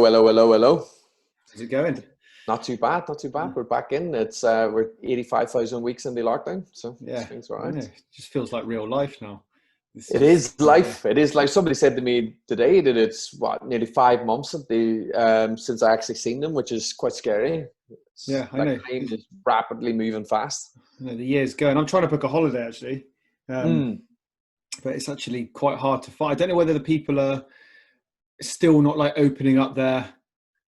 Hello, hello, hello. How's it going? Not too bad, not too bad. We're back in. We're 85,000 weeks in the lockdown, so Yeah, things all I know. right. It just feels like real life now. This It is, is life. It is life. Somebody said to me today that it's nearly 5 months since I actually seen them, which is quite scary. yeah, I That know. time is rapidly moving fast. The year's going. I'm trying to book a holiday actually, um, Mm. but it's actually quite hard to find. I don't know whether the people are still not like opening up their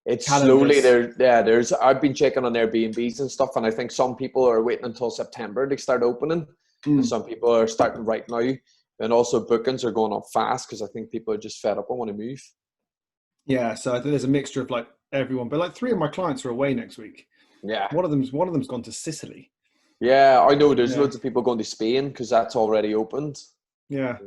It's slowly calendars. there. Yeah, there's. I've been checking on Airbnbs and stuff, and I think some people are waiting until September to start opening, and Mm. some people are starting right now. And also bookings are going up fast because I think people are just fed up and want to move. Yeah, so I think there's a mixture of like everyone, but like three of my clients are away next week. Yeah, One of them's gone to Sicily. yeah. I know there's Yeah, loads of people going to Spain because that's already opened. yeah,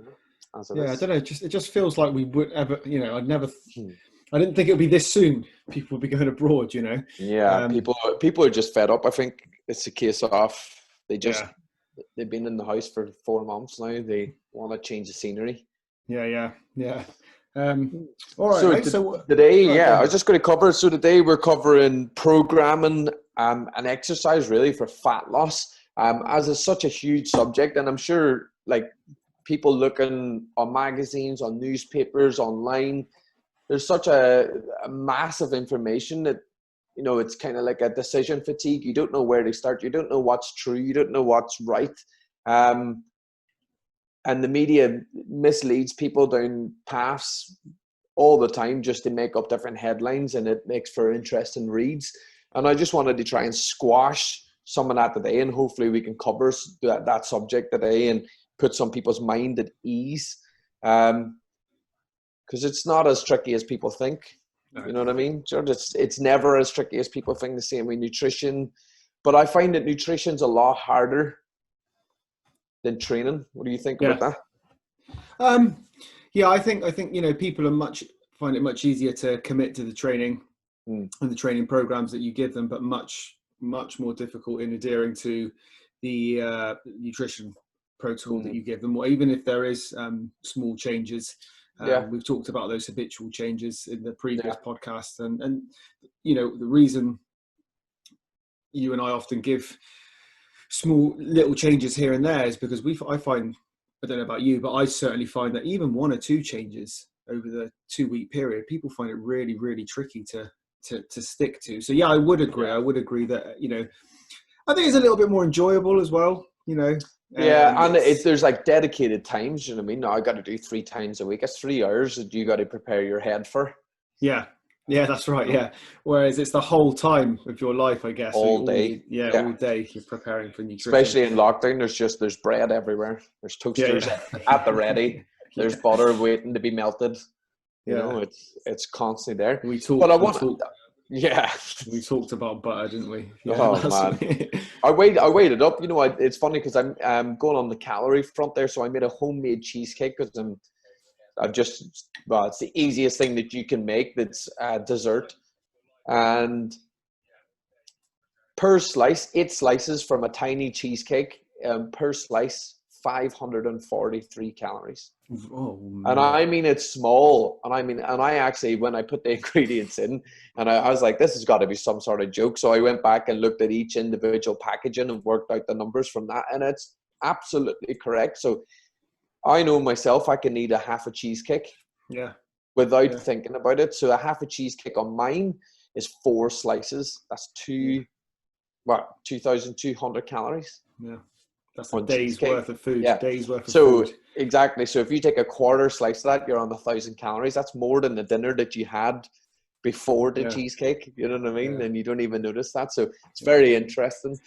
As it yeah. I is. don't know. It just feels like we would ever. Hmm. I didn't think it would be this soon. People would be going abroad. Yeah, Um, people are just fed up. I think it's a case of they just yeah. they've been in the house for 4 months now. They want to change the scenery. Yeah, yeah, yeah. All right, So mate. So, today, right, go yeah, I was ahead. just going to cover. So today we're covering programming and exercise really for fat loss. As it's such a huge subject, and I'm sure like people looking on magazines, on newspapers, online, there's such a massive information that it's kind of like a decision fatigue. You don't know where to start. You don't know what's true. You don't know what's right. Um, and the media misleads people down paths all the time just to make up different headlines, and it makes for interesting reads. And I just wanted to try and squash some of that today, and hopefully we can cover that subject today and put some people's mind at ease. Because it's not as tricky as people think. No. You know what I mean, George? It's never as tricky as people think. The same with nutrition, but I find that nutrition's a lot harder than training. What do you think about Yeah. that? Um, yeah, I think people are much find it much easier to commit to the training Mm, and the training programs that you give them, but much more difficult in adhering to the nutrition protocol that mm, you give them, or even if there is small changes. yeah, We've talked about those habitual changes in the previous yeah, podcast, and the reason you and I often give small little changes here and there is because I find, I don't know about you, but I certainly find that even one or two changes over the 2 week period, people find it really, really tricky to stick to. So yeah, I would agree. yeah. I would agree that, I think it's a little bit more enjoyable as well, Yeah, and and it's, there's like dedicated times. You know what I mean? Now I got to do 3 times a week. It's 3 hours that you got to prepare your head for. yeah, yeah, that's You right. know, Yeah. Whereas it's the whole time of your life, I guess. So all day. all Yeah, day you're preparing for nutrition. especially in lockdown. There's bread everywhere. There's Yeah. toasters at the Yeah. ready. There's Yeah. butter waiting to be melted. Yeah. It's constantly there. We But I talked, we want, talked, yeah. we talked about butter, didn't we? Yeah, Oh last man, week. I waited up. It's funny because I'm going on the calorie front there. So I made a homemade cheesecake because it's the easiest thing that you can make. That's dessert, and per slice, 8 slices from a tiny cheesecake. Per slice, 543 calories. Oh And man. I mean, it's small. And I actually, when I put the ingredients in, and I was like, this has got to be some sort of joke. So I went back and looked at each individual packaging and worked out the numbers from that. And it's absolutely correct. So I know myself, I can eat a half a cheesecake Yeah. without Yeah. thinking about it. So a half a cheesecake on mine is 4 slices. That's Yeah. 2,200 calories Yeah. That's a on day's cheesecake. worth of food. Yeah. Day's worth of food. So exactly. So if you take a quarter slice of that, you're on 1,000 calories. That's more than the dinner that you had before the Yeah. cheesecake. You know what I mean? Yeah. And you don't even notice that. So it's Yeah. very interesting.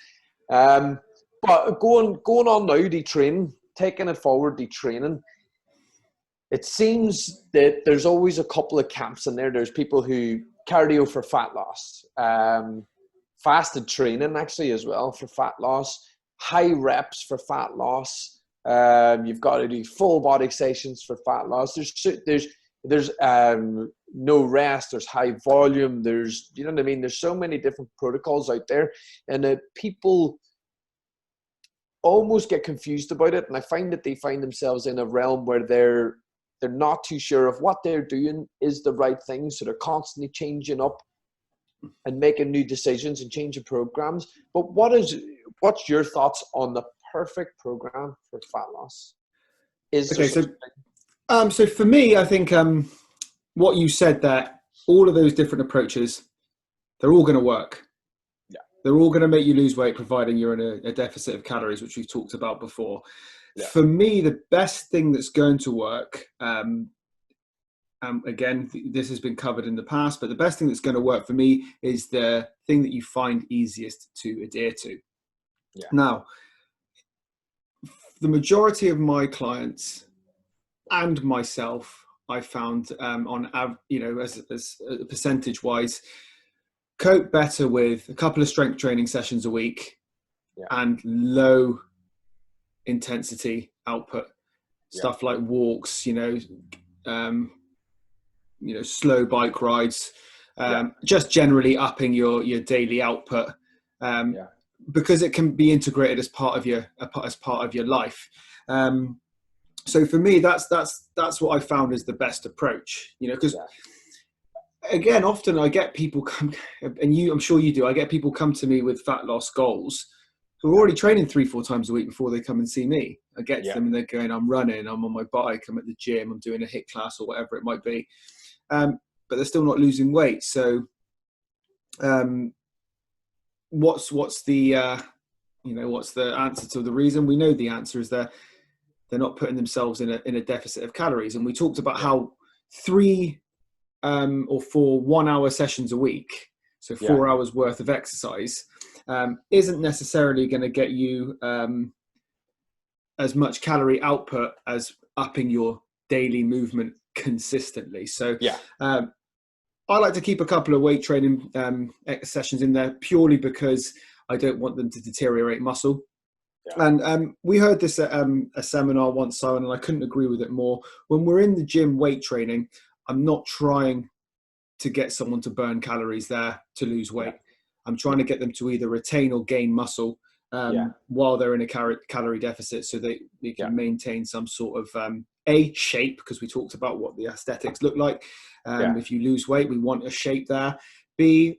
Um, but going on now, the training, taking it forward, the training. It seems that there's always a couple of camps in there. There's people who cardio for fat loss, fasted training actually as well for fat loss, high reps for fat loss. You've got to do full body sessions for fat loss. There's no rest. There's high volume. There's, you know what I mean. There's so many different protocols out there, and people almost get confused about it. And I find that they find themselves in a realm where they're they're not too sure if what they're doing is the right thing. So they're constantly changing up and making new decisions and changing programs. But what's your thoughts on the perfect program for fat loss? Is there such a thing? So for me, I think what you said there, all of those different approaches, they're all going to work. Yeah. They're all going to make you lose weight, providing you're in a deficit of calories, which we've talked about before. Yeah. For me, the best thing that's going to work, again, this has been covered in the past, but the best thing that's going to work for me is the thing that you find easiest to adhere to. Yeah. Now, the majority of my clients and myself, I found as percentage wise, cope better with a couple of strength training sessions a week and low intensity output stuff like walks, slow bike rides, just generally upping your daily output, because it can be integrated as part of your life. So for me, that's what I found is the best approach, because again, often I get people come, and I'm sure you do, I get people come to me with fat loss goals who are already training 3-4 times a week before they come and see me. I get to them and they're going, I'm running, I'm on my bike, I'm at the gym, I'm doing a HIIT class or whatever it might be. But they're still not losing weight. So what's the what's the answer to the reason? We know the answer is they're not putting themselves in a deficit of calories. And we talked about how 3 or 4 1-hour sessions a week, so 4 hours worth of exercise, isn't necessarily going to get you as much calorie output as upping your daily movement consistently. So I like to keep a couple of weight training sessions in there purely because I don't want them to deteriorate muscle. And we heard this at a seminar once, Simon, and I couldn't agree with it more. When we're in the gym weight training, I'm not trying to get someone to burn calories there to lose weight. I'm trying to get them to either retain or gain muscle while they're in a calorie deficit, so they can maintain some sort of shape, because we talked about what the aesthetics look like. If you lose weight, we want a shape there. B,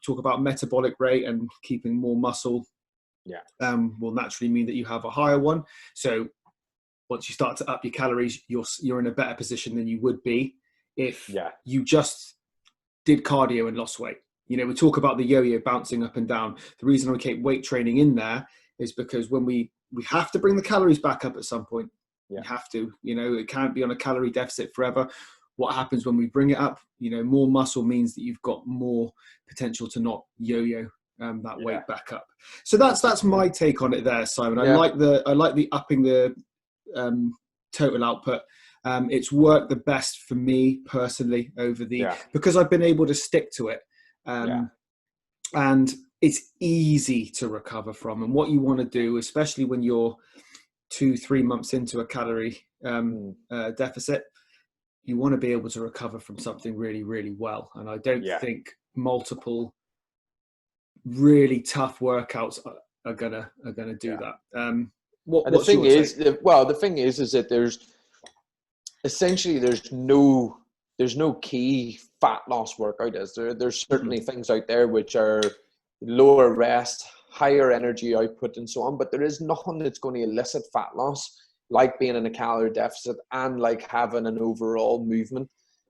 talk about metabolic rate, and keeping more muscle will naturally mean that you have a higher one. So once you start to up your calories, you're in a better position than you would be if you just did cardio and lost weight. We talk about the yo-yo bouncing up and down. The reason we keep weight training in there is because when we have to bring the calories back up at some point. You have to, it can't be on a calorie deficit forever. What happens when we bring it up? More muscle means that you've got more potential to not yo-yo that weight back up. So that's my take on it there, Simon. I like the upping the total output. It's worked the best for me personally over because I've been able to stick to it. And it's easy to recover from. And what you want to do, especially when you're 2-3 months into a calorie deficit, you want to be able to recover from something really, really well. And I don't think multiple really tough workouts are gonna do that. The thing is that there's no key fat loss workout, is there? There's certainly things out there which are lower rest, higher energy output, and so on, but there is nothing that's going to elicit fat loss like being in a calorie deficit and like having an overall movement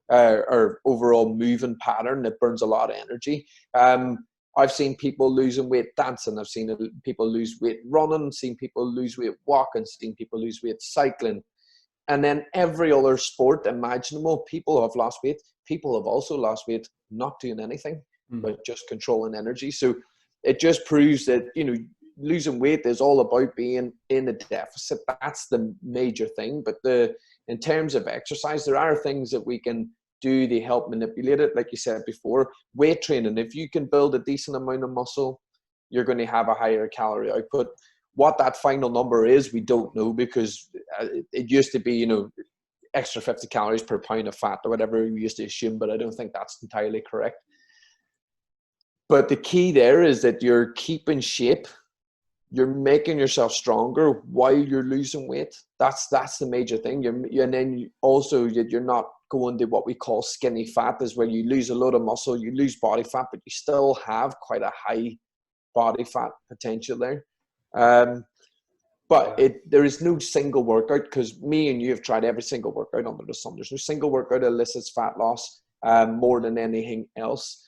or overall moving pattern that burns a lot of energy. I've seen people losing weight dancing. I've seen people lose weight running, seen people lose weight walking, seen people lose weight cycling. And then every other sport imaginable, people have lost weight. People have also lost weight not doing anything, but just controlling energy. So it just proves that, losing weight is all about being in a deficit. That's the major thing. But in terms of exercise, there are things that we can do to help manipulate it. Like you said before, weight training. If you can build a decent amount of muscle, you're going to have a higher calorie output. What that final number is, we don't know, because it used to be, extra 50 calories per pound of fat or whatever we used to assume, but I don't think that's entirely correct. But the key there is that you're keeping shape you're making yourself stronger while you're losing weight. That's the major thing. And then you're not going to what we call skinny fat, is where you lose a lot of muscle, you lose body fat, but you still have quite a high body fat potential there. But there is no single workout, because me and you have tried every single workout under the sun. There's no single workout that elicits fat loss more than anything else.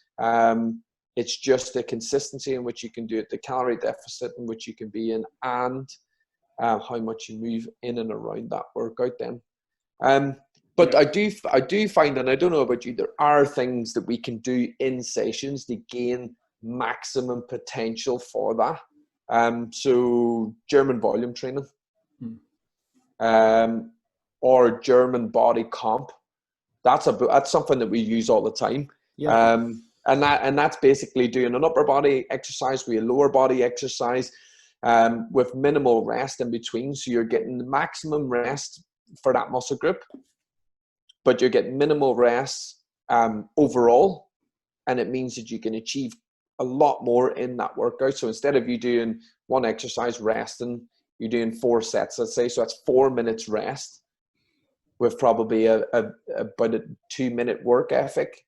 It's just the consistency in which you can do it, the calorie deficit in which you can be in, and how much you move in and around that workout then. But I do find, and I don't know about you, there are things that we can do in sessions to gain maximum potential for that. So German volume training, or German body comp. That's something that we use all the time. Yeah. And that's basically doing an upper body exercise with a lower body exercise, with minimal rest in between. So you're getting the maximum rest for that muscle group, but you're getting minimal rest overall, and it means that you can achieve a lot more in that workout. So instead of you doing one exercise resting, you're doing 4 sets, let's say. So that's 4 minutes rest with probably about a 2-minute work ethic.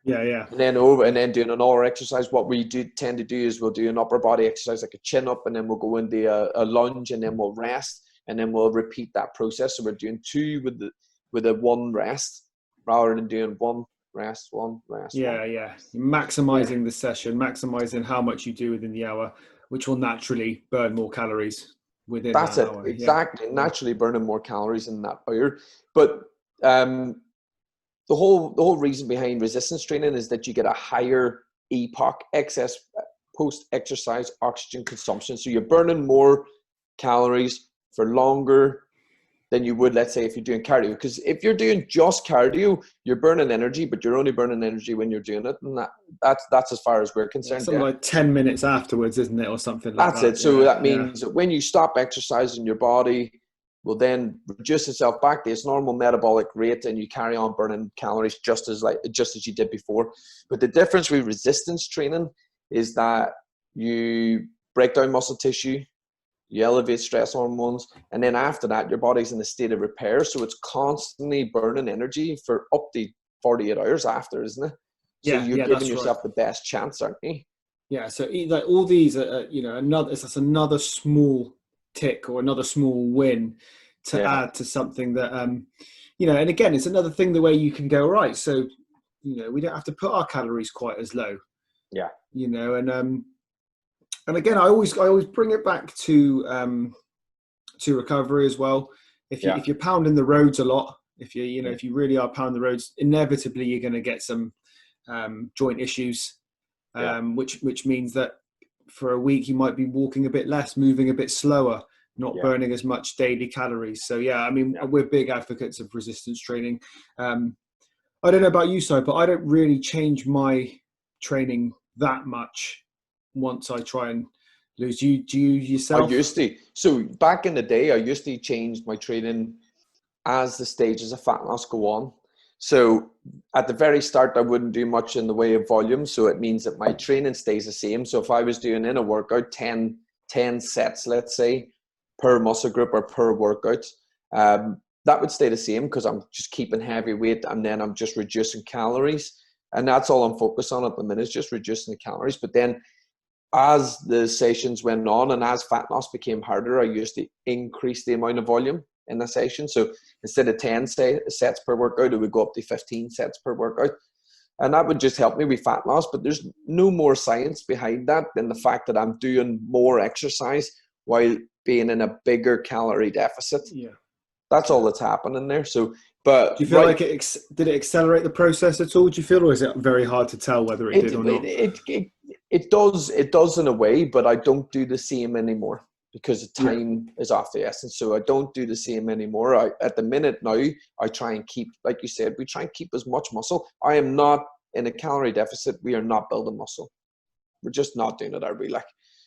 Yeah. And then doing another exercise. What we tend to do is we'll do an upper body exercise like a chin up, and then we'll go into a lunge, and then we'll rest, and then we'll repeat that process. So we're doing 2 with a 1 rest, rather than doing 1 rest, 1 rest. Yeah. You're maximizing the session, maximizing how much you do within the hour, which will naturally burn more calories within that hour. Exactly. Yeah. Naturally burning more calories in that hour. But the whole reason behind resistance training is that you get a higher EPOC, excess post-exercise oxygen consumption. So you're burning more calories for longer than you would, let's say, if you're doing cardio. Because if you're doing just cardio, you're burning energy, but you're only burning energy when you're doing it. And that's as far as we're concerned. Something like 10 minutes afterwards, isn't it? Or something like that. That's it. So that means that when you stop exercising, your body will then reduce itself back to its normal metabolic rate, and you carry on burning calories just as you did before. But the difference with resistance training is that you break down muscle tissue, you elevate stress hormones, and then after that, your body's in a state of repair. So it's constantly burning energy for up to 48 hours after, isn't it? So you're giving yourself the best chance, aren't you? Yeah. So like all these are, that's another small tick or another small win to add to something that, and again, it's another thing the way you can go, right, so, we don't have to put our calories quite as low. Yeah. And again, I always bring it back to recovery as well. If you're pounding the roads a lot, if you really are pounding the roads, inevitably you're going to get some joint issues, which means that for a week you might be walking a bit less, moving a bit slower, not burning as much daily calories. So we're big advocates of resistance training. I don't know about you, Si, but I don't really change my training that much once I try and lose. Do you yourself? I used to. So back in the day, I used to change my training as the stages of fat loss go on. So at the very start, I wouldn't do much in the way of volume. So it means that my training stays the same. So if I was doing in a workout 10 sets, let's say, per muscle group or per workout, that would stay the same, because I'm just keeping heavy weight, and then I'm just reducing calories. And that's all I'm focused on at the minute, is just reducing the calories. But then as the sessions went on and as fat loss became harder, I used to increase the amount of volume in the session. So instead of 10 sets per workout, it would go up to 15 sets per workout. And that would just help me with fat loss. But there's no more science behind that than the fact that I'm doing more exercise while being in a bigger calorie deficit. Yeah. That's all that's happening there. So, but do you feel like did it accelerate the process at all? Do you feel, or is it very hard to tell whether it did or not? It does in a way, but I don't do the same anymore, because the time is off the essence. So I don't do the same anymore. At the minute now, I try and keep, like you said, we try and keep as much muscle. I am not in a calorie deficit. We are not building muscle. We're just not doing it, are we?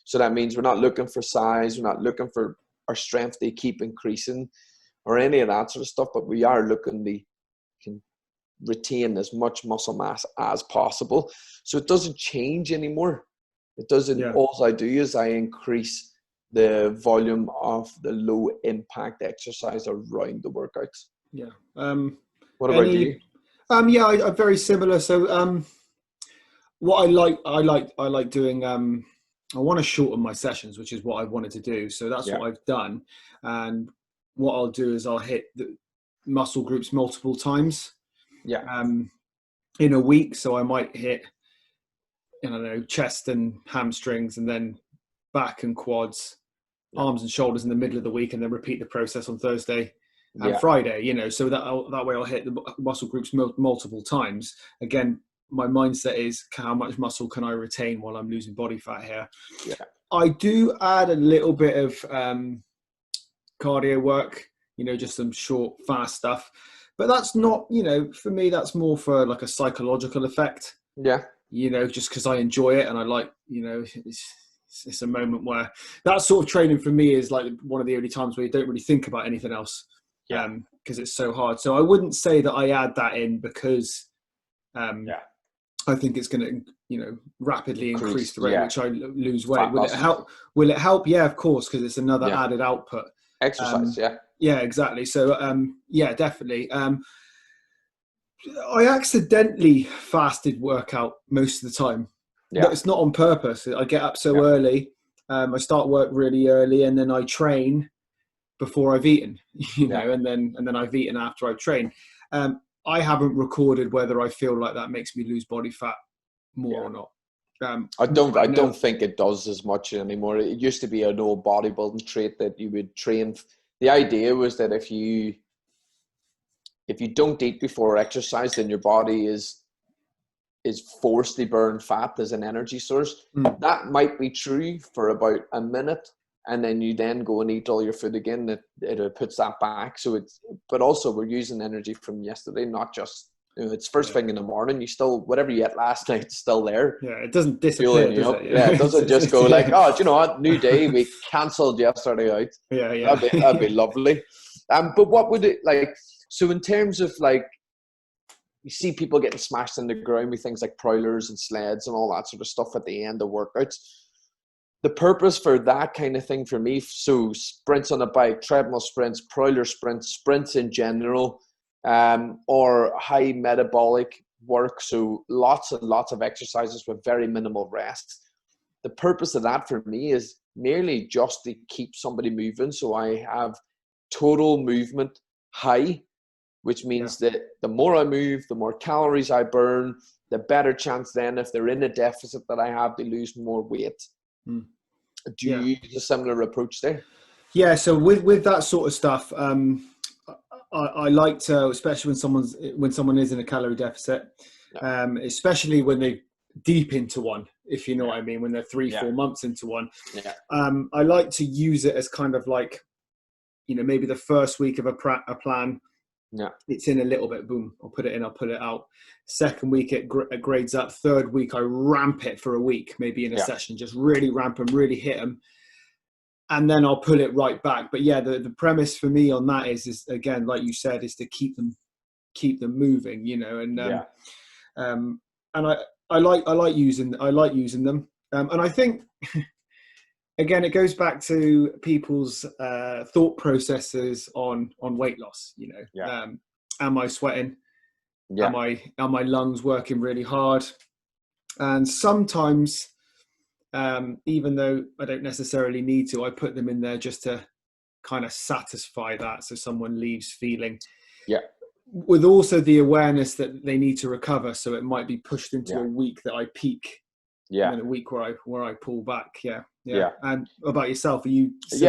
So that means we're not looking for size. We're not looking for our strength to keep increasing or any of that sort of stuff, but we are looking to retain as much muscle mass as possible. So it doesn't change anymore. It doesn't. All I do is I increase the volume of the low impact exercise around the workouts. Yeah. What about you? Yeah, I'm very similar. So what I like doing. I want to shorten my sessions, which is what I wanted to do. So that's what I've done. And what I'll do is I'll hit the muscle groups multiple times. In a week. So I might hit, I don't know, chest and hamstrings, and then back and quads, arms and shoulders in the middle of the week, and then repeat the process on Thursday and Friday, so that way I'll hit the muscle groups multiple times. Again, my mindset is how much muscle can I retain while I'm losing body fat here. I do add a little bit of cardio work, just some short, fast stuff, but that's not, for me, that's more for like a psychological effect. Just because I enjoy it, and I like, it's a moment where that sort of training for me is like one of the only times where you don't really think about anything else, because it's so hard. So I wouldn't say that I add that in because I think it's going to, rapidly increase the rate at which I lose weight. Will it help? Will it help? Yeah, of course, because it's another added output. Exercise, yeah, exactly. So definitely. I accidentally fasted workout most of the time. It's not on purpose. I get up so early. I start work really early, and then I train before I've eaten, and then I've eaten after I've trained. I haven't recorded whether I feel like that makes me lose body fat more or not. I don't think it does as much anymore. It used to be an old bodybuilding trait that you would train. The idea was that if you don't eat before exercise, then your body is forced to burn fat as an energy source. That might be true for about a minute, and then you then go and eat all your food again. It puts that back. But also we're using energy from yesterday, not just, it's first thing in the morning. You still, whatever you ate last night, is still there. Yeah, it doesn't disappear, does it? Yeah, it doesn't just go like, oh, do you know what? New day, we cancelled yesterday out. Yeah. That'd be lovely. But what would it like? So in terms of like, you see people getting smashed in the ground with things like prowlers and sleds and all that sort of stuff at the end of workouts. The purpose for that kind of thing for me, so sprints on a bike, treadmill sprints, prowler sprints, sprints in general, or high metabolic work, so lots and lots of exercises with very minimal rest. The purpose of that for me is merely just to keep somebody moving, so I have total movement high, which means that the more I move, the more calories I burn, the better chance then, if they're in a deficit that I have, to lose more weight. Do you use a similar approach there? Yeah, so with that sort of stuff, I like to, especially when someone is in a calorie deficit, especially when they're deep into one, if you know what I mean, when they're 3-4 months into one. I like to use it as kind of like, maybe the first week of a plan. It's in a little bit, boom, I'll put it in, I'll put it out. Second week it grades up. Third week I ramp it for a week, maybe in a session, just really ramp them, really hit them, and then I'll pull it right back. But yeah, the premise for me on that is again, like you said, is to keep them moving, and I like using them, and I think again, it goes back to people's thought processes on weight loss. Am I sweating? Are my lungs working really hard? And sometimes, even though I don't necessarily need to, I put them in there just to kind of satisfy that, so someone leaves feeling. With also the awareness that they need to recover, so it might be pushed into a week that I peak. And then a week where I pull back. And about yourself, are you? It's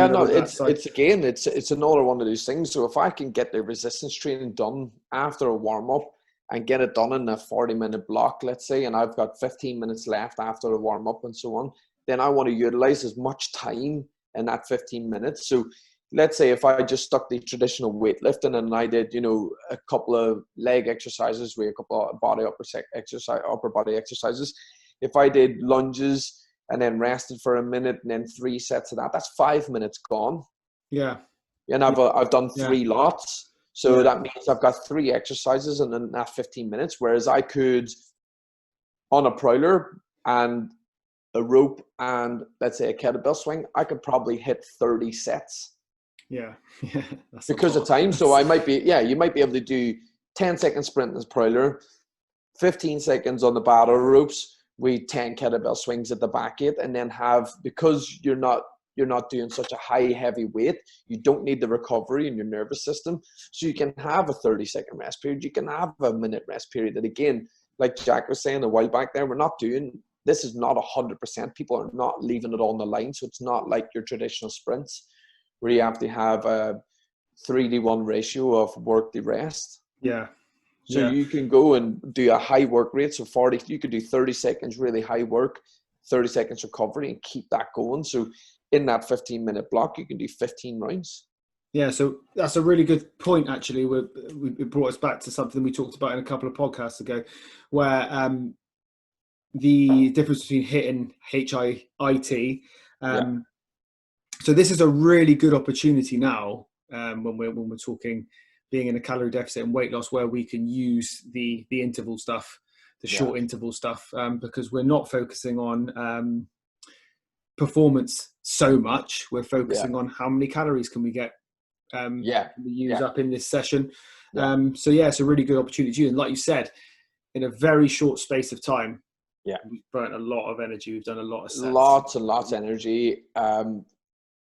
another one of those things. So if I can get the resistance training done after a warm up and get it done in a 40-minute block, let's say, and I've got 15 minutes left after a warm up and so on, then I want to utilize as much time in that 15 minutes. So let's say if I just stuck the traditional weightlifting and I did, a couple of leg exercises with a couple of upper body exercises. If I did lunges and then rested for a minute and then 3 sets of that, that's 5 minutes gone. And I've done 3 lots. So that means I've got 3 exercises and then that 15 minutes. Whereas I could, on a prowler, and a rope and let's say a kettlebell swing, I could probably hit 30 sets. Yeah. That's because of time. So you might be able to do 10-second sprint in the prowler, 15 seconds on the battle ropes, with 10 kettlebell swings at the back eight, and then because you're not doing such a high heavy weight, you don't need the recovery in your nervous system. So you can have a 30-second rest period, you can have a minute rest period. And again, like Jack was saying a while back there, this is not 100%. People are not leaving it on the line. So it's not like your traditional sprints where you have to have a 3-to-1 ratio of work to rest. Yeah. So you can go and do a high work rate. So you could do 30 seconds really high work, 30 seconds recovery, and keep that going. So in that 15-minute block, you can do 15 rounds. Yeah, so that's a really good point, actually. It brought us back to something we talked about in a couple of podcasts ago, where the difference between HIIT and HIIT. So this is a really good opportunity now when we're talking being in a calorie deficit and weight loss, where we can use the interval stuff, the short interval stuff, because we're not focusing on performance so much. We're focusing on how many calories can we get we use up in this session. So it's a really good opportunity. And like you said, in a very short space of time, we've burnt a lot of energy. We've done a lot of sets. Lots and lots of energy.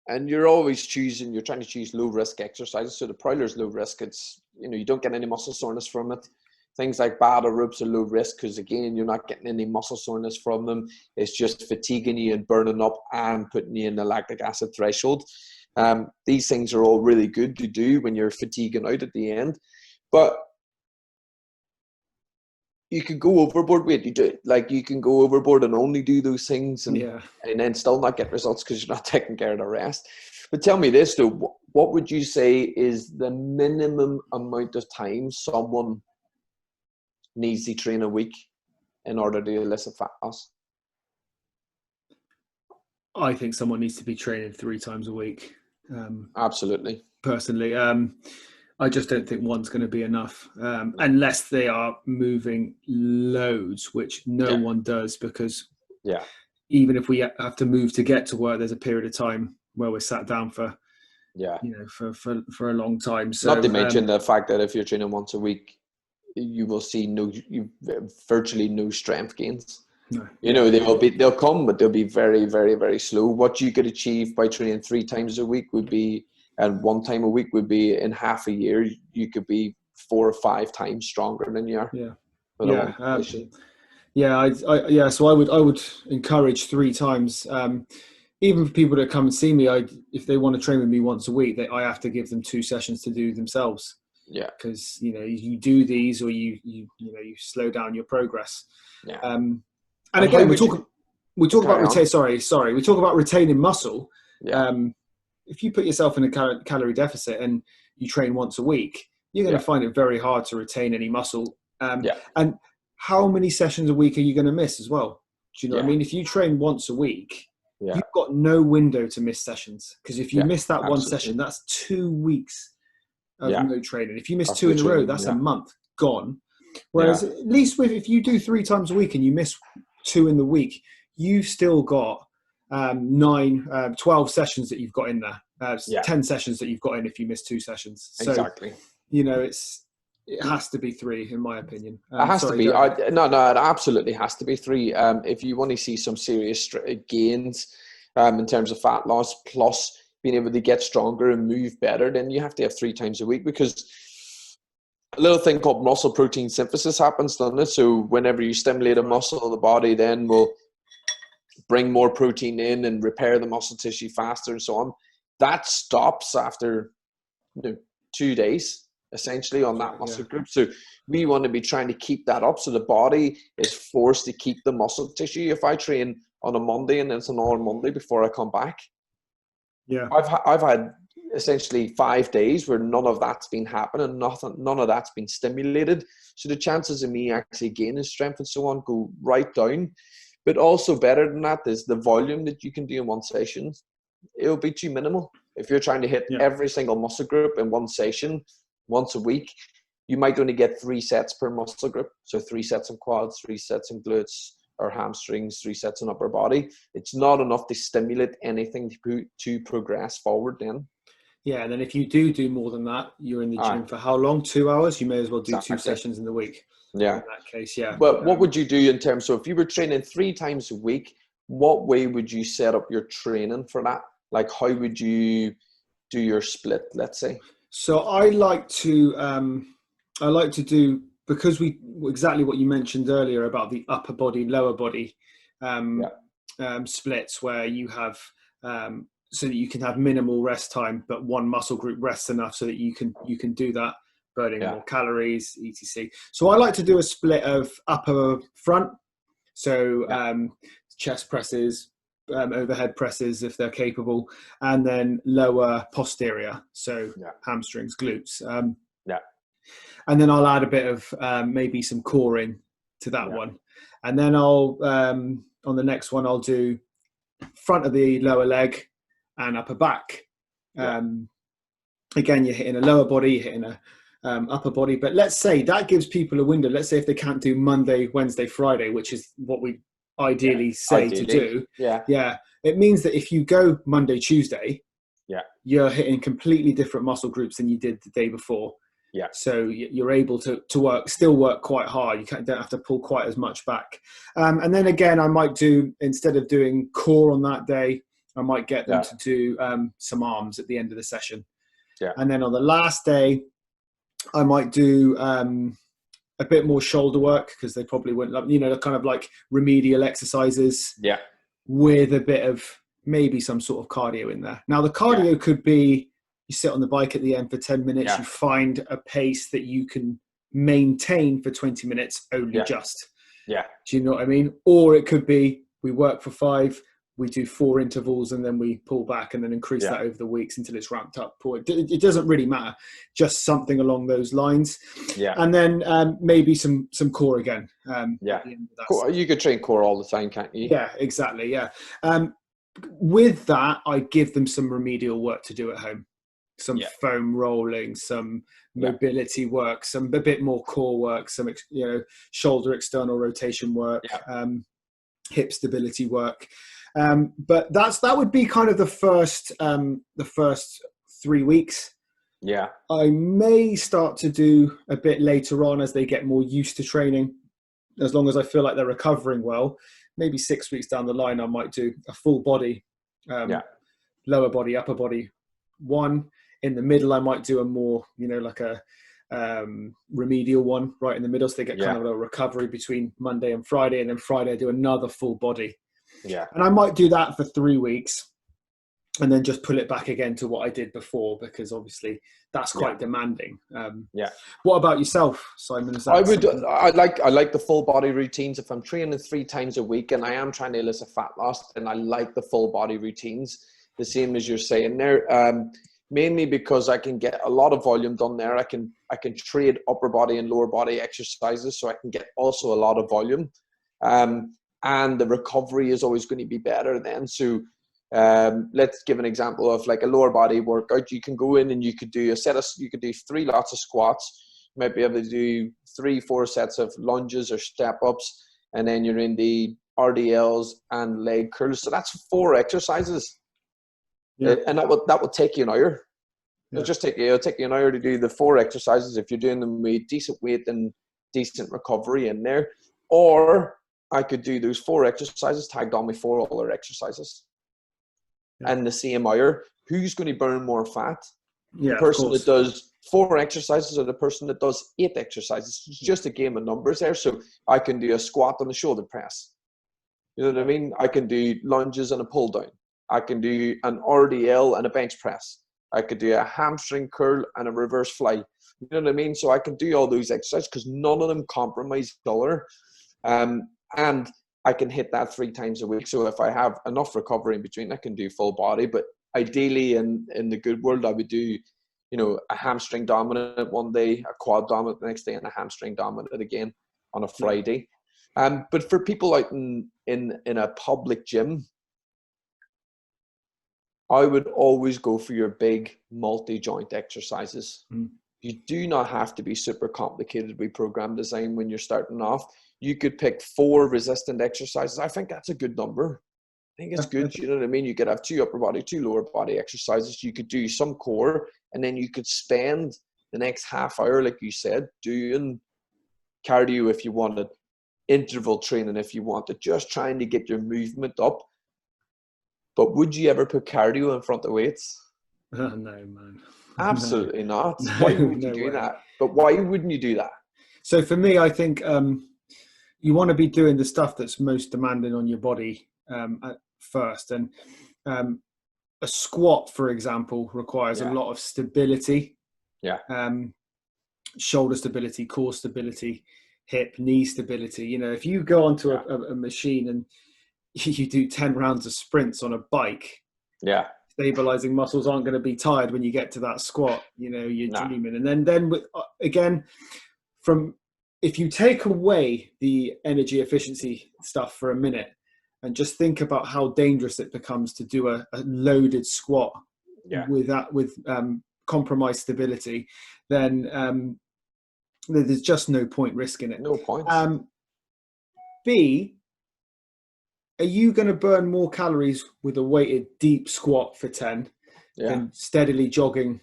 And you're trying to choose low risk exercises. So the prowler's low risk. It's, you don't get any muscle soreness from it. Things like battle ropes are low risk because, again, you're not getting any muscle soreness from them. It's just fatiguing you and burning up and putting you in the lactic acid threshold. These things are all really good to do when you're fatiguing out at the end. But you could go overboard with it. You can go overboard and only do those things and then still not get results because you're not taking care of the rest. But tell me this, though. What would you say is the minimum amount of time someone needs to train a week in order to elicit fat loss? I think someone needs to be training 3 times a week. Absolutely. Personally, I just don't think one's going to be enough unless they are moving loads, which no one does, because even if we have to move to get to work, there's a period of time where we're sat down for for a long time. So, not to mention the fact that if you're training once a week, you will see virtually no strength gains. No. They'll come, but they'll be very, very, very slow. What you could achieve by training 3 times a week would be, and 1 time a week would be, in half a year, you could be 4 or 5 times stronger than you are. So I would encourage 3 times. Even for people that come and see me, if they want to train with me once a week, I have to give them 2 sessions to do themselves. Yeah, because you do these, or you slow down your progress. And again, we talk about we talk about retaining muscle. If you put yourself in a calorie deficit and you train once a week, you're going to find it very hard to retain any muscle. And how many sessions a week are you going to miss as well? Do you know what I mean? If you train once a week, you've got no window to miss sessions, because if you miss that one session, that's 2 weeks of no training. If you miss 2 in a row, that's a month gone. Whereas at least if you do 3 times a week and you miss 2 in the week, you've still got 12 sessions that you've got in there. 10 sessions that you've got in if you miss 2 sessions. So, exactly. It has to be 3, in my opinion. It has to be. It absolutely has to be 3. If you want to see some serious gains in terms of fat loss, plus being able to get stronger and move better, then you have to have 3 times a week, because a little thing called muscle protein synthesis happens, doesn't it? So whenever you stimulate a muscle, the body then will bring more protein in and repair the muscle tissue faster and so on. That stops after 2 days, essentially, on that muscle group. So we want to be trying to keep that up, so the body is forced to keep the muscle tissue. If I train on a Monday and it's another Monday before I come back, I've had essentially 5 days where none of that's been happening, none of that's been stimulated. So the chances of me actually gaining strength and so on go right down. But also better than that is the volume that you can do in one session. It'll be too minimal. If you're trying to hit every single muscle group in one session once a week, you might only get 3 sets per muscle group. So 3 sets in quads, 3 sets in glutes, or hamstrings, 3 sets on upper body. It's not enough to stimulate anything to progress forward then. Yeah, and then if you do more than that, you're in the gym Aye. for how long? 2 hours? You may as well do 2 Exactly. sessions in the week. Yeah. In that case, yeah. But what would you do in terms of, if you were training 3 times a week, what way would you set up your training for that? Like, how would you do your split, let's say? So I like to do, because exactly what you mentioned earlier about the upper body, lower body splits, where you have so that you can have minimal rest time, but one muscle group rests enough so that you can do that, burning more calories, etc. So I like to do a split of upper front, so chest presses, overhead presses if they're capable, and then lower posterior, so hamstrings, glutes. And then I'll add a bit of maybe some core in to that one. And then I'll, on the next one, I'll do front of the lower leg and upper back. Again, you're hitting a lower body, you're hitting a upper body. But let's say that gives people a window. Let's say if they can't do Monday, Wednesday, Friday, which is what we ideally to do. It means that if you go Monday, Tuesday, you're hitting completely different muscle groups than you did the day before. So you're able to still work quite hard. You don't have to pull quite as much back. And then again, I might do, instead of doing core on that day, I might get them to do some arms at the end of the session. And then on the last day, I might do a bit more shoulder work, because they probably wouldn't love, kind of like remedial exercises with a bit of maybe some sort of cardio in there. Now the cardio could be, you sit on the bike at the end for 10 minutes, you find a pace that you can maintain for 20 minutes only just. Do you know what I mean? Or it could be, we work for 5, we do 4 intervals, and then we pull back and then increase that over the weeks until it's ramped up. It doesn't really matter, just something along those lines. And then maybe some core again. You could train core all the time, can't you? Yeah, exactly. With that, I give them some remedial work to do at home. Some foam rolling, some mobility work, a bit more core work, some shoulder external rotation work, hip stability work. But that would be kind of the first 3 weeks. I may start to do a bit later on as they get more used to training, as long as I feel like they're recovering well. Maybe 6 weeks down the line, I might do a full body, lower body, upper body one. In the middle, I might do a more, like a remedial one right in the middle. So they get kind of a recovery between Monday and Friday. And then Friday, I do another full body. And I might do that for 3 weeks and then just pull it back again to what I did before, because obviously that's quite demanding. What about yourself, Simon? I like the full body routines. If I'm training 3 times a week and I am trying to elicit fat loss, then I like the full body routines, the same as you're saying there. Mainly because I can get a lot of volume done there. I can trade upper body and lower body exercises, so I can get also a lot of volume. And the recovery is always going to be better then. So let's give an example of like a lower body workout. You can go in and you could do 3 lots of squats. You might be able to do 3-4 sets of lunges or step ups, and then you're in the RDLs and leg curls. So that's 4 exercises. And that will take you an hour. It'll take you an hour to do the 4 exercises if you're doing them with decent weight and decent recovery in there. Or I could do those 4 exercises tagged on with 4 other exercises. And the same hour. Who's going to burn more fat? The person that does 4 exercises or the person that does 8 exercises? It's just a game of numbers there. So I can do a squat and a shoulder press. You know what I mean? I can do lunges and a pull down. I can do an RDL and a bench press. I could do a hamstring curl and a reverse fly. You know what I mean? So I can do all those exercises because none of them compromise each other. And I can hit that 3 times a week. So if I have enough recovery in between, I can do full body. But ideally in the good world, I would do, a hamstring dominant one day, a quad dominant the next day, and a hamstring dominant again on a Friday. But for people out in a public gym, I would always go for your big multi-joint exercises. You do not have to be super complicated with program design when you're starting off. you could pick 4 resistant exercises. I think that's a good number. I think it's good. You know what I mean? You could have 2 upper body, 2 lower body exercises. You could do some core, and then you could spend the next half hour, like you said, doing cardio if you wanted, interval training if you wanted, just trying to get your movement up. But would you ever put cardio in front of weights? No, man. Absolutely No. not. Why would you do that? But why wouldn't you do that? So for me, I think you want to be doing the stuff that's most demanding on your body at first. And a squat, for example, requires a lot of stability. Yeah. Shoulder stability, core stability, hip, knee stability. You know, if you go onto a machine and you do 10 rounds of sprints on a bike, stabilizing muscles aren't going to be tired when you get to that squat. You know, you're dreaming. And then with, again, if you take away the energy efficiency stuff for a minute and just think about how dangerous it becomes to do a loaded squat with compromised stability, then there's just no point risking it. No point. B, are you going to burn more calories with a weighted deep squat for 10 than steadily jogging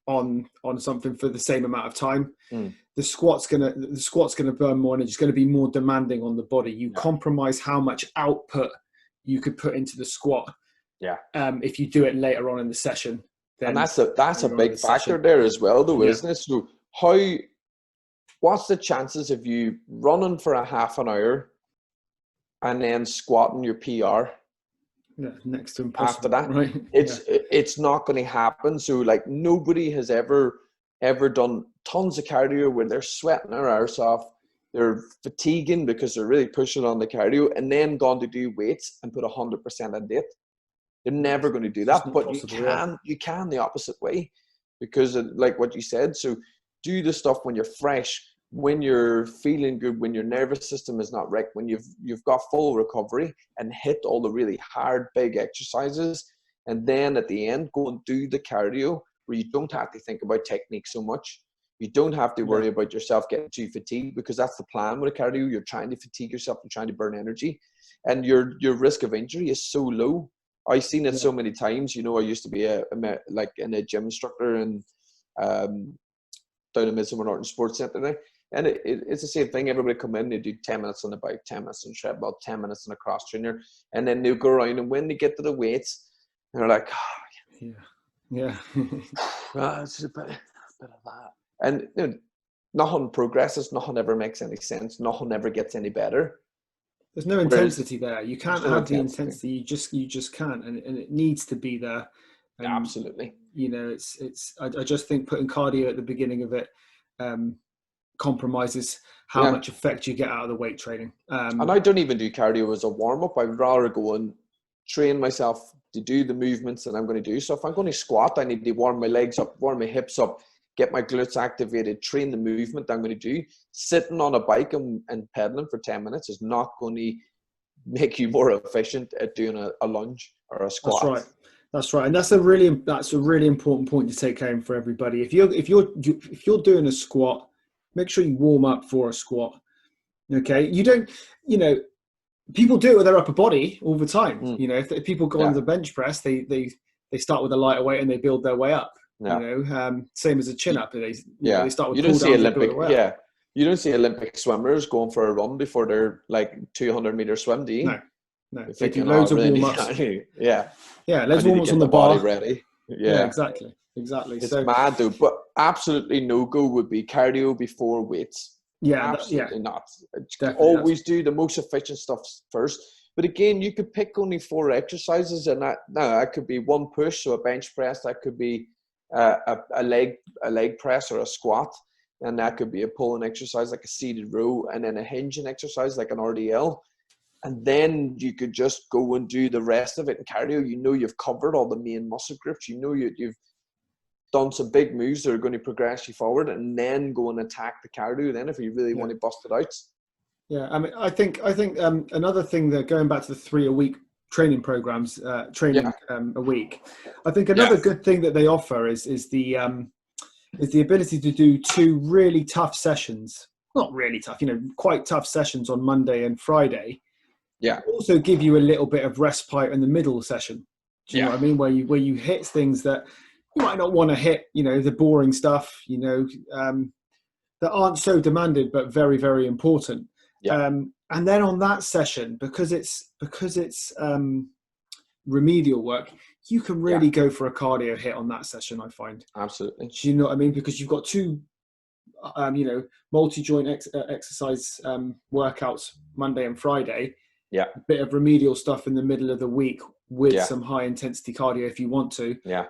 on something for the same amount of time? The squat's gonna burn more energy. It's going to be more demanding on the body. You compromise how much output you could put into the squat. If you do it later on in the session, and that's a big factor there as well, though, isn't it? So what's the chances of you running for a half an hour and then squatting your PR? Next to impossible. After that, right? It's not going to happen. So like nobody has ever done tons of cardio where they're sweating their arse off, they're fatiguing because they're really pushing on the cardio, and then gone to do weights and put 100% into it. You're never going to do that, but you can the opposite way, because like what you said. So do the stuff when you're fresh, when you're feeling good, when your nervous system is not wrecked, when you've got full recovery, and hit all the really hard, big exercises. And then at the end, go and do the cardio where you don't have to think about technique so much. You don't have to worry about yourself getting too fatigued, because that's the plan with a cardio. You're trying to fatigue yourself, you're trying to burn energy, and your risk of injury is so low. I've seen it so many times. You know, I used to be a gym instructor and down in Midsummer Norton Sports Centre there. And it's the same thing. Everybody come in, they do 10 minutes on the bike, 10 minutes on the treadmill, 10 minutes on a cross trainer, and then they'll go around, and when they get to the weights, they're like, it's a bit of that. And you know, nothing progresses, nothing ever makes any sense, nothing ever gets any better. There's no intensity there. You can't have the intensity. You just can't, and it needs to be there. And, absolutely. You know, I just think putting cardio at the beginning of it compromises how much effect you get out of the weight training. And I don't even do cardio as a warm up. I'd rather go and train myself to do the movements that I'm going to do. So if I'm going to squat, I need to warm my legs up, warm my hips up, get my glutes activated, train the movement I'm going to do. Sitting on a bike and pedaling for 10 minutes is not going to make you more efficient at doing a lunge or a squat. That's right. And that's a really important point to take home for everybody. If you're doing a squat, make sure you warm up for a squat. Okay. You don't, people do it with their upper body all the time. You know, if people go on the bench press, they start with a lighter weight and they build their way up. You know, same as a chin up. They start with you don't see Olympic swimmers going for a run before they're like 200-meter swim, do you? No. They do loads of warm-ups. Loads of warm-ups on the bar. Ready. Exactly. It's mad though, but absolutely no-go would be cardio before weights. Absolutely not. Always do the most efficient stuff first. But again, you could pick only 4 exercises, and that could be one push, so a bench press, that could be a leg press or a squat, and that could be a pulling exercise like a seated row, and then a hinging exercise like an RDL. And then you could just go and do the rest of it in cardio. You know you've covered all the main muscle groups. You know you've done some big moves that are going to progress you forward, and then go and attack the cardio then if you really want to bust it out. Yeah, I mean, I think another thing that, going back to the 3-a-week training programs, a week, I think another good thing that they offer is the ability to do 2 really tough sessions not really tough, quite tough sessions on Monday and Friday. Yeah. Also give you a little bit of respite in the middle session. Do you know what I mean? Where you hit things that you might not want to hit, the boring stuff, that aren't so demanded, but very, very important. Yeah. And then on that session, because it's remedial work, you can really go for a cardio hit on that session, I find. Absolutely. Do you know what I mean? Because you've got two, multi-joint exercise workouts Monday and Friday. Yeah. A bit of remedial stuff in the middle of the week with some high intensity cardio if you want to. Yeah.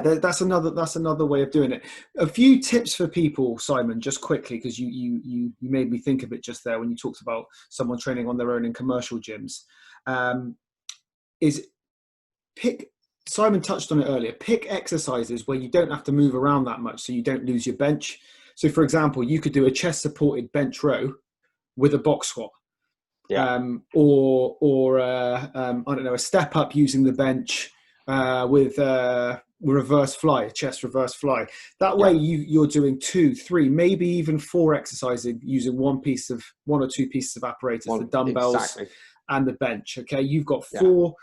That's another way of doing it. A few tips for people, Simon, just quickly, because you made me think of it just there when you talked about someone training on their own in commercial gyms. Simon touched on it earlier, pick exercises where you don't have to move around that much so you don't lose your bench. So for example, you could do a chest supported bench row with a box squat. Or I don't know, a step up using the bench with reverse fly, chest reverse fly. That way you're doing 2, 3, maybe even 4 exercises using one or two pieces of apparatus, the dumbbells and the bench. Okay, you've got 4.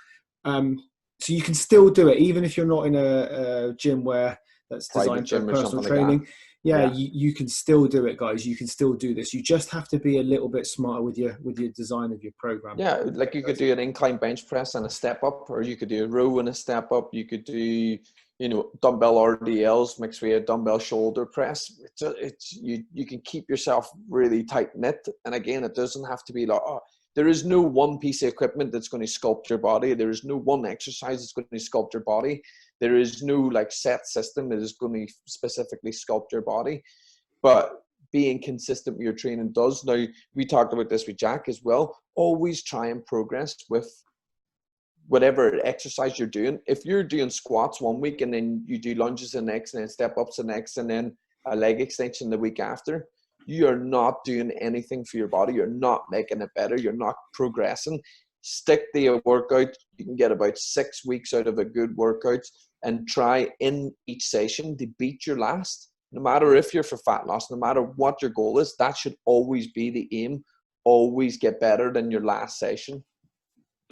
So you can still do it even if you're not in a gym where that's designed for personal training. You can still do it, guys. You can still do this. You just have to be a little bit smarter with your design of your program. Yeah, like you could do an incline bench press and a step up, or you could do a row and a step up. You could do, dumbbell RDLs mixed with a dumbbell shoulder press. You can keep yourself really tight knit. And again, it doesn't have to be like, there is no one piece of equipment that's going to sculpt your body. There is no one exercise that's going to sculpt your body. There is no set system that is going to specifically sculpt your body. But being consistent with your training does. Now, we talked about this with Jack as well. Always try and progress with whatever exercise you're doing. If you're doing squats one week and then you do lunges the next and then step ups the next and then a leg extension the week after, you are not doing anything for your body. You're not making it better. You're not progressing. Stick to a workout. You can get about 6 weeks out of a good workout and try in each session to beat your last. No matter if you're for fat loss, no matter what your goal is, that should always be the aim. Always get better than your last session.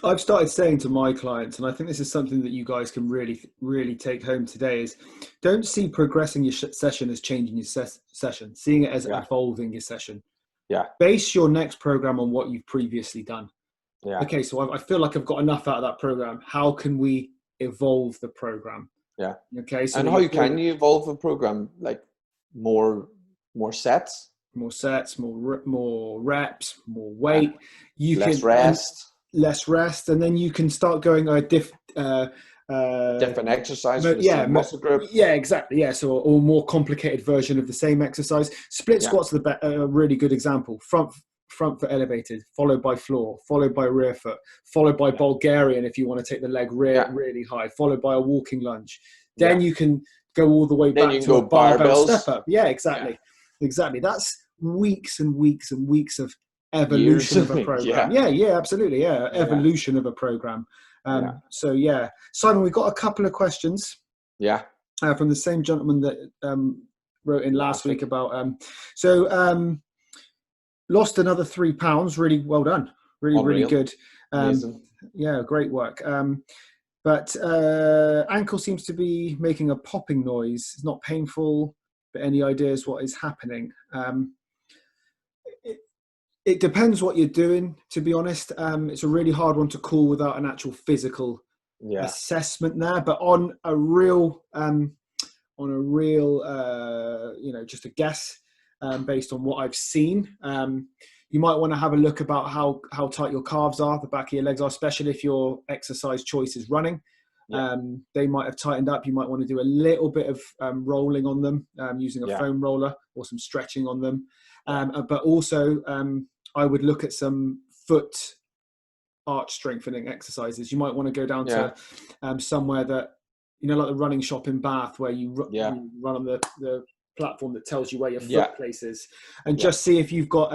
I've started saying to my clients, and I think this is something that you guys can really, really take home today, is don't see progressing your session as changing your session. Seeing it as evolving your session. Yeah. Base your next program on what you've previously done. Yeah. Okay, so I feel like I've got enough out of that program. How can we evolve the program? Yeah. Okay. So and how can you evolve a program? Like more sets? More sets, more reps, more weight. You less rest. Less rest, and then you can start going different exercise for the same muscle group. Yeah, exactly. Yeah, so or more complicated version of the same exercise. Split squats are a really good example. Front foot elevated, followed by floor, followed by rear foot, followed by Bulgarian if you want to take the leg really high, followed by a walking lunge. Then you can go all the way back to a barbell step up. Yeah, exactly. Exactly. That's weeks and weeks and weeks of evolution of a program. Absolutely. Evolution of a program. So Simon, we've got a couple of questions from the same gentleman that wrote in last week about lost another 3 pounds. Really well done. Really good. Great work. But ankle seems to be making a popping noise. It's not painful, but any ideas what is happening? It depends what you're doing, to be honest. It's a really hard one to call without an actual physical assessment there. But on a real, just a guess based on what I've seen, you might want to have a look about how tight your calves are, the back of your legs are, especially if your exercise choice is running. They might have tightened up. You might want to do a little bit of rolling on them using a foam roller or some stretching on them. But also, I would look at some foot arch strengthening exercises. You might want to go down to somewhere that, like the running shop in Bath, where you run on the platform that tells you where your foot place is, and just see if you've got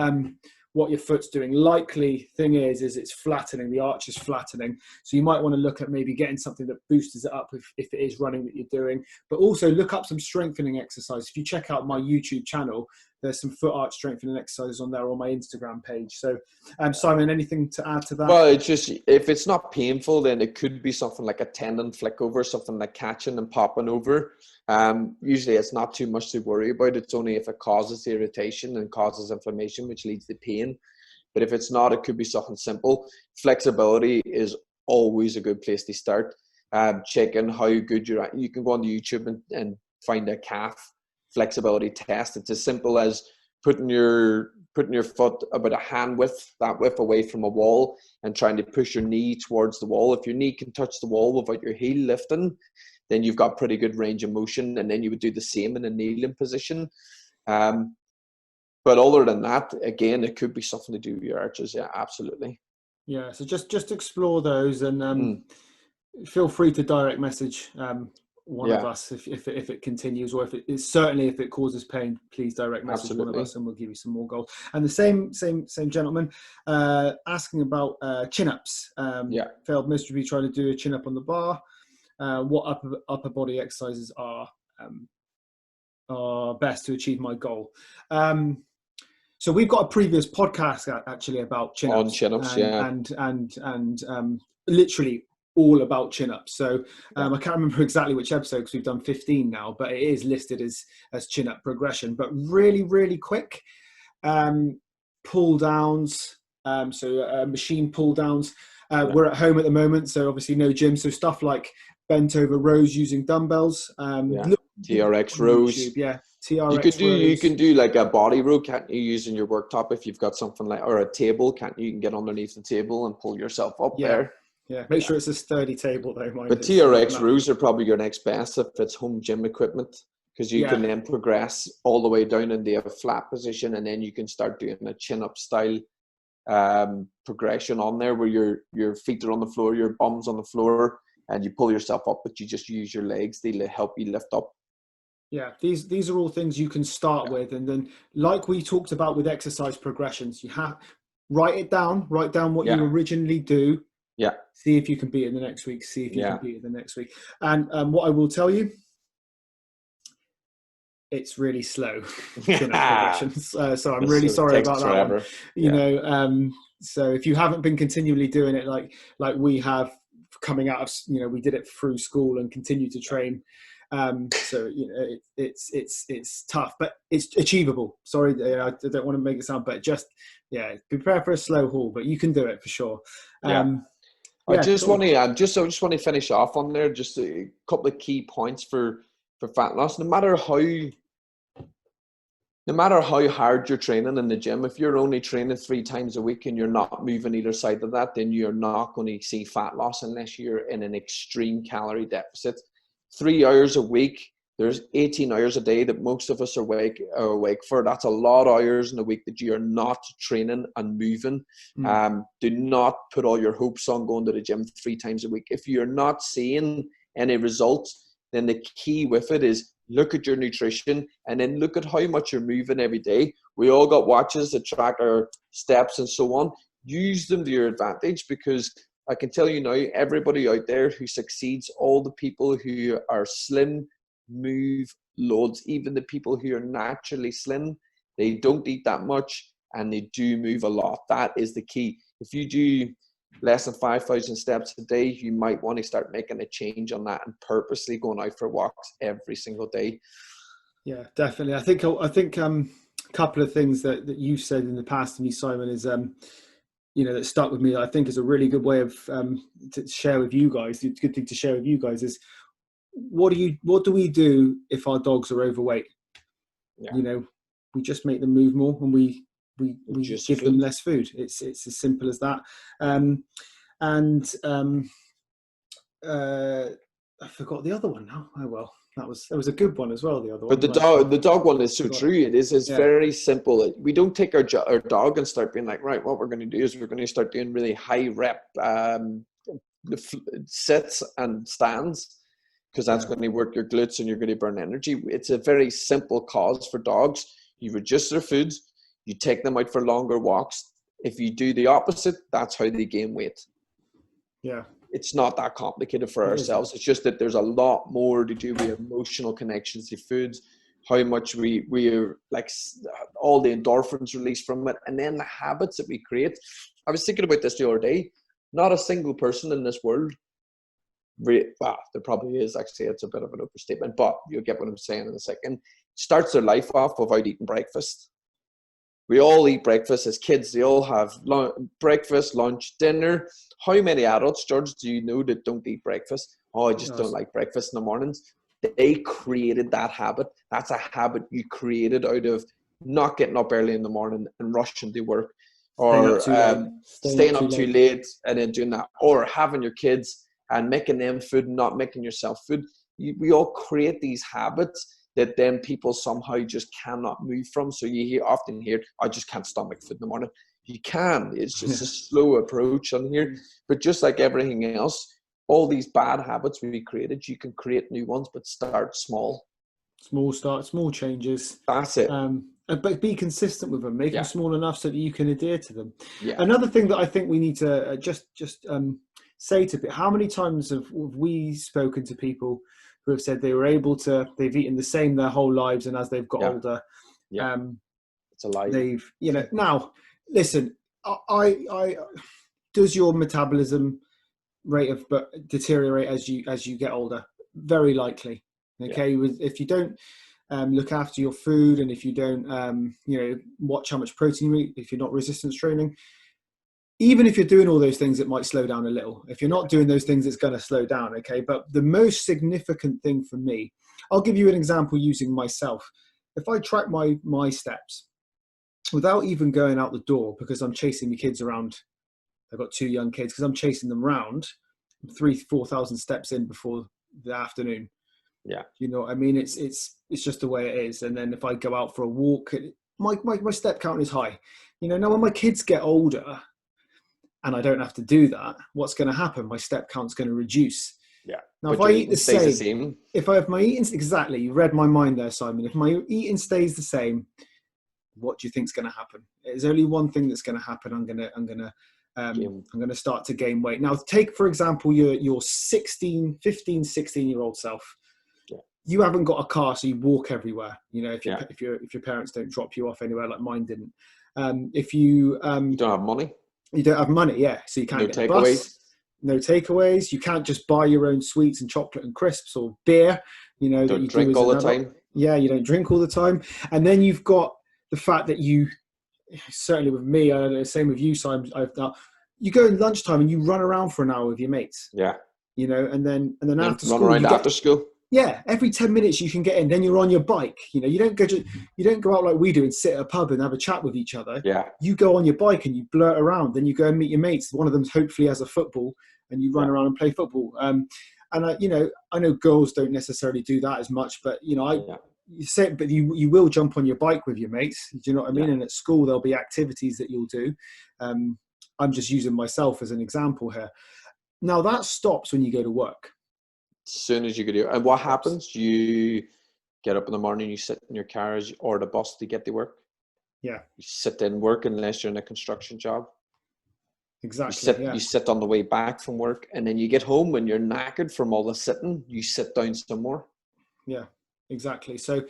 what your foot's doing. Likely thing is it's flattening. The arch is flattening. So you might want to look at maybe getting something that boosts it up if it is running that you're doing. But also look up some strengthening exercise. If you check out my YouTube channel, there's some foot arch strengthening exercises on there on my Instagram page. So, Simon, anything to add to that? Well, it's just, if it's not painful, then it could be something like a tendon flick over, something like catching and popping over. Usually it's not too much to worry about. It's only if it causes irritation and causes inflammation, which leads to pain. But if it's not, it could be something simple. Flexibility is always a good place to start. Checking how good you're at. You can go on YouTube and find a calf flexibility test. It's as simple as putting your foot about a hand width, that width away from a wall, and trying to push your knee towards the wall. If your knee can touch the wall without your heel lifting, then you've got pretty good range of motion, and then you would do the same in a kneeling position. But other than that, again, it could be something to do with your arches. Yeah, absolutely. Yeah, so just explore those, and feel free to direct message one of us if it continues, or if it causes pain, please direct message one of us, and we'll give you some more gold. And the same gentleman asking about chin-ups. Failed miserably trying to do a chin-up on the bar. What upper body exercises are best to achieve my goal? So we've got a previous podcast actually about chin-ups. On chin-ups, and literally all about chin-ups. So I can't remember exactly which episode, because we've done 15 now, but it is listed as chin-up progression. But really, really quick pull downs. Machine pull downs. We're at home at the moment, so obviously no gym. So stuff like bent over rows using dumbbells. TRX rows. YouTube, TRX you can do like a body row, can't you, using your worktop if you've got something like, or a table, can't you can get underneath the table and pull yourself up there. Yeah, make sure it's a sturdy table though. But TRX rows are probably your next best if it's home gym equipment, because you can then progress all the way down into a flat position, and then you can start doing a chin-up style progression on there, where your feet are on the floor, your bum's on the floor, and you pull yourself up, but you just use your legs to help you lift up. Yeah, these are all things you can start with, and then like we talked about with exercise progressions, you have write down what you originally do. Yeah. See if you can beat it the next week. See if you can beat it the next week. And what I will tell you, it's really slow. Progressions. So I'm really sorry about that one. You know, so if you haven't been continually doing it like we have, coming out of, we did it through school and continue to train. So it's tough, but it's achievable. Sorry, I don't want to make it sound, but just prepare for a slow haul, but you can do it for sure. I just want to finish off on there, just a couple of key points for fat loss. No matter how hard you're training in the gym, if you're only training 3 times a week and you're not moving either side of that, then you're not going to see fat loss unless you're in an extreme calorie deficit. 3 hours a week, there's 18 hours a day that most of us are awake for. That's a lot of hours in a week that you are not training and moving. Do not put all your hopes on going to the gym 3 times a week. If you're not seeing any results, then the key with it is look at your nutrition, and then look at how much you're moving every day. We all got watches that track our steps and so on. Use them to your advantage, because I can tell you now, everybody out there who succeeds, all the people who are slim, move loads. Even the people who are naturally slim, they don't eat that much and they do move a lot. That is the key. If you do less than 5,000 steps a day, you might want to start making a change on that and purposely going out for walks every single day. Yeah, definitely. I think a couple of things that you've said in the past to me, Simon, is that stuck with me. I think is a really good way of to share with you guys. It's a good thing to share with you guys is what do we do if our dogs are overweight? We just make them move more, and we just give them less food. It's as simple as that. I forgot the other one now. Oh well, that was a good one as well. The other one, but the dog one is so true. It is very simple. We don't take our dog and start being like, right, what we're going to do is we're going to start doing really high rep sits and stands, because that's going to work your glutes and you're going to burn energy. It's a very simple cause for dogs. You reduce their foods, you take them out for longer walks. If you do the opposite, that's how they gain weight. Yeah. It's not that complicated for ourselves. It's just that there's a lot more to do with emotional connections to foods, how much we are like all the endorphins released from it, and then the habits that we create. I was thinking about this the other day. Not a single person in this world, well, there probably is, actually, it's a bit of an overstatement, but you'll get what I'm saying in a second, starts their life off without eating breakfast. We all eat breakfast as kids. They all have breakfast, lunch, dinner. How many adults, George, do you know that don't eat breakfast? Oh, I just don't like breakfast in the mornings. They created that habit. That's a habit you created out of not getting up early in the morning and rushing to work, or staying up too late and then doing that, or having your kids and making them food and not making yourself food. We all create these habits that then people somehow just cannot move from. So you often hear, I just can't stomach food in the morning. You can. It's just a slow approach on here. But just like everything else, all these bad habits we created, you can create new ones, but start small. Small start, small changes. That's it. But be consistent with them. Make them small enough so that you can adhere to them. Yeah. Another thing that I think we need to just say to people, how many times have we spoken to people who have said they were able to, they've eaten the same their whole lives, and as they've got older, it's a lie. They've, now listen, I does your metabolism rate of deteriorate as you get older? Very likely. Okay. If you don't look after your food, and if you don't watch how much protein you eat, if you're not resistance training, even if you're doing all those things, it might slow down a little. If you're not doing those things, it's going to slow down. Okay. But the most significant thing for me, I'll give you an example using myself. If I track my steps without even going out the door, because I'm chasing the kids around, I've got 2 young kids, because I'm chasing them around 3,000-4,000 steps in before the afternoon. Yeah. You know what I mean? It's just the way it is. And then if I go out for a walk, my step count is high. Now when my kids get older and I don't have to do that, what's going to happen? My step count's going to reduce. Yeah. Now, but if I eat the same, if my eating, exactly, you read my mind there, Simon. If my eating stays the same, what do you think's going to happen? There's only one thing that's going to happen. I'm going to start to gain weight. Now, take, for example, your 15, 16-year-old self. Yeah. You haven't got a car, so you walk everywhere. If your parents don't drop you off anywhere, like mine didn't. If you don't have money. You don't have money, yeah. So you can't get a bus. No takeaways. You can't just buy your own sweets and chocolate and crisps or beer. Don't drink all the time. Yeah, you don't drink all the time. And then you've got the fact that you, certainly with me, I don't know, same with you, Simon. You go in lunchtime and you run around for an hour with your mates. Yeah. And then after school, run around after school. Yeah, every 10 minutes you can get in. Then you're on your bike. You don't go out like we do and sit at a pub and have a chat with each other. Yeah. You go on your bike and you blurt around. Then you go and meet your mates. One of them hopefully has a football, and you run around and play football. And I know girls don't necessarily do that as much, but you say, but you will jump on your bike with your mates. Do you know what I mean? Yeah. And at school there'll be activities that you'll do. I'm just using myself as an example here. Now that stops when you go to work. As soon as you get here. And what happens? You get up in the morning, you sit in your car or the bus to get to work. Yeah. You sit in work unless you're in a construction job. Exactly. You sit on the way back from work, and then you get home when you're knackered from all the sitting, you sit down some more. Yeah, exactly. So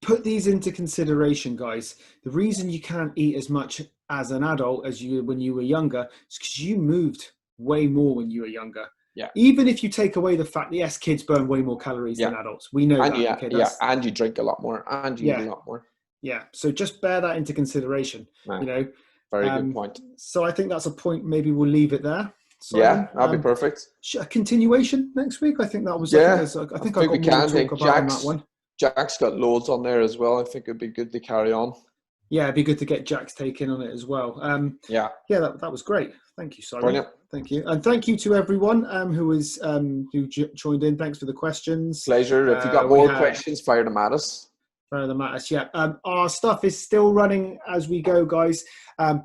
put these into consideration, guys. The reason you can't eat as much as an adult as you when you were younger is because you moved way more when you were younger. Yeah. Even if you take away the fact that yes, kids burn way more calories than adults. We know and that. And you drink a lot more, and you eat a lot more. Yeah. So just bear that into consideration. Very good point. So I think that's a point. Maybe we'll leave it there. Yeah, that'll be perfect. A continuation next week. I think that was. Yeah, I think we can. Talk about on that one. Jack's got loads on there as well. I think it'd be good to carry on. Yeah, it'd be good to get Jack's take in on it as well. That was great. Thank you, Simon. Brilliant. Thank you, and thank you to everyone who joined in. Thanks for the questions. Pleasure. If you got more questions, fire them at us. Fire them at us. Yeah. Our stuff is still running as we go, guys.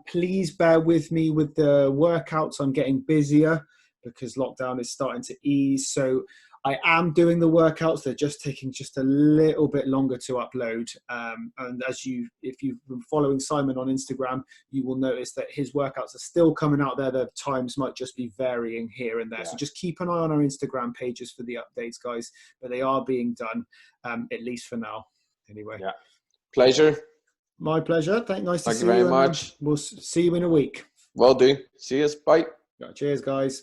Please bear with me with the workouts. I'm getting busier because lockdown is starting to ease. So I am doing the workouts. They're just taking just a little bit longer to upload. And if you've been following Simon on Instagram, you will notice that his workouts are still coming out there. The times might just be varying here and there. Yeah. So just keep an eye on our Instagram pages for the updates, guys. But they are being done, at least for now. anyway. Yeah. Pleasure. My pleasure. Nice to Thank see you very you. much. We'll see you in a week. Will do. See you. Bye. Cheers, guys.